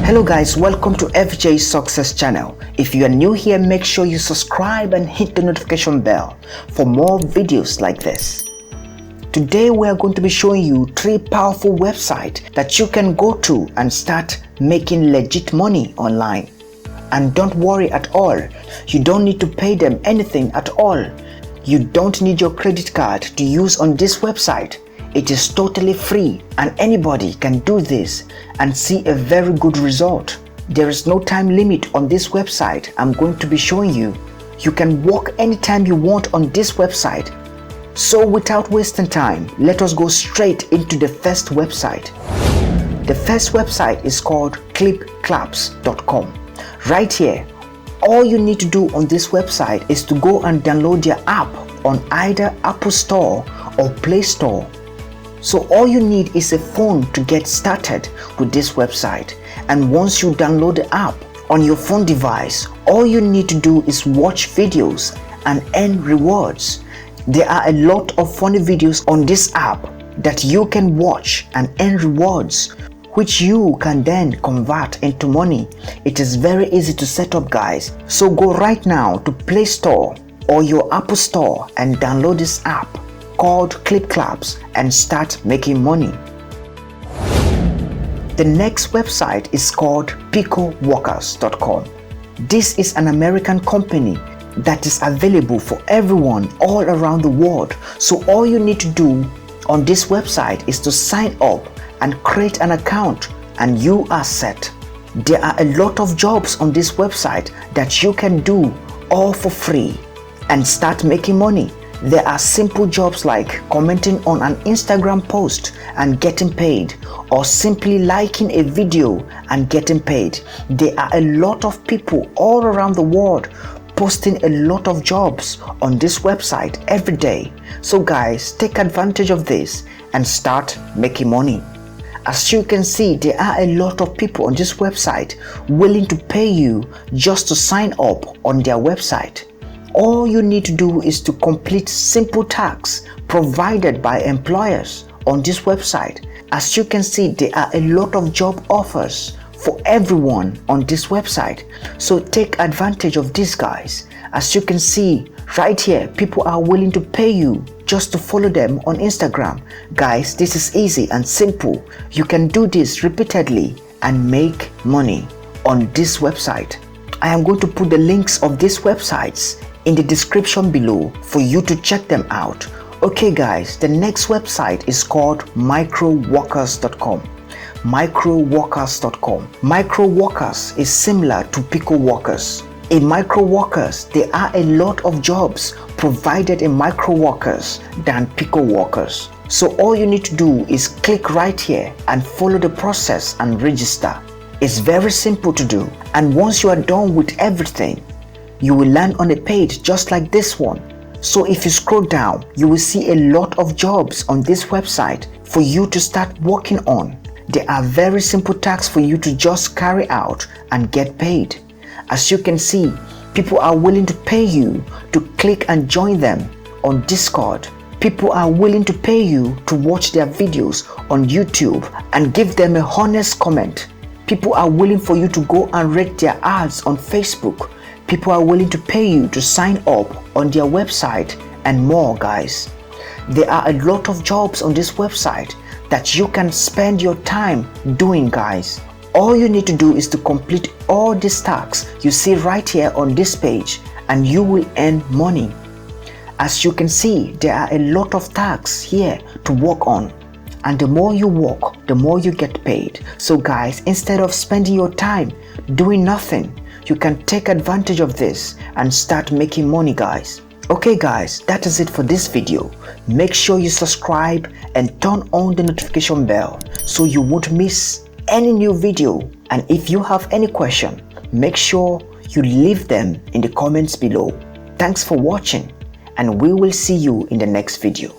Hello guys, welcome to FJ Success Channel. If you are new here, make sure you subscribe and hit the notification bell for more videos like this. Today we are going to be showing you 3 powerful websites that you can go to and start making legit money online. And don't worry at all, you don't need to pay them anything at all. You don't need your credit card to use on this website. It is totally free and anybody can do this and see a very good result. There is no time limit on this website I'm going to be showing you. You can work anytime you want on this website. So without wasting time, let us go straight into the first website. The first website is called clipclaps.com. Right here, all you need to do on this website is to go and download their app on either Apple Store or Play Store. So all you need is a phone to get started with this website, and once you download the app on your phone device, all you need to do is watch videos and earn rewards. There are a lot of funny videos on this app that you can watch and earn rewards, which you can then convert into money. It is very easy to set up, guys. So go right now to Play Store or your Apple Store and download this app called ClipClaps and start making money. The next website is called PicoWorkers.com. This is an American company that is available for everyone all around the world. So all you need to do on this website is to sign up and create an account and you are set. There are a lot of jobs on this website that you can do all for free and start making money. There are simple jobs like commenting on an Instagram post and getting paid, or simply liking a video and getting paid. There are a lot of people all around the world posting a lot of jobs on this website every day. So guys, take advantage of this and start making money. As you can see, there are a lot of people on this website willing to pay you just to sign up on their website. All you need to do is to complete simple tasks provided by employers on this website. As you can see, there are a lot of job offers for everyone on this website. So take advantage of this, guys. As you can see right here, people are willing to pay you just to follow them on Instagram. Guys, this is easy and simple. You can do this repeatedly and make money on this website. I am going to put the links of these websites in the description below for you to check them out. Okay guys, the next website is called microworkers.com. microworkers.com. Microworkers is similar to PicoWorkers. In Microworkers, there are a lot of jobs provided in Microworkers than PicoWorkers. So all you need to do is click right here and follow the process and register. It's very simple to do, and once you are done with everything, you will land on a page just like this one. So if you scroll down, you will see a lot of jobs on this website for you to start working on. There are very simple tasks for you to just carry out and get paid. As you can see, people are willing to pay you to click and join them on Discord. People are willing to pay you to watch their videos on YouTube and give them a honest comment. People are willing for you to go and rate their ads on Facebook. People are willing to pay you to sign up on their website and more, guys. There are a lot of jobs on this website that you can spend your time doing, guys. All you need to do is to complete all these tasks you see right here on this page and you will earn money. As you can see, there are a lot of tasks here to work on, and the more you work, the more you get paid. So guys, instead of spending your time doing nothing, you can take advantage of this and start making money, guys. Okay guys, that is it for this video. Make sure you subscribe and turn on the notification bell so you won't miss any new video. And if you have any question, make sure you leave them in the comments below. Thanks for watching, and we will see you in the next video.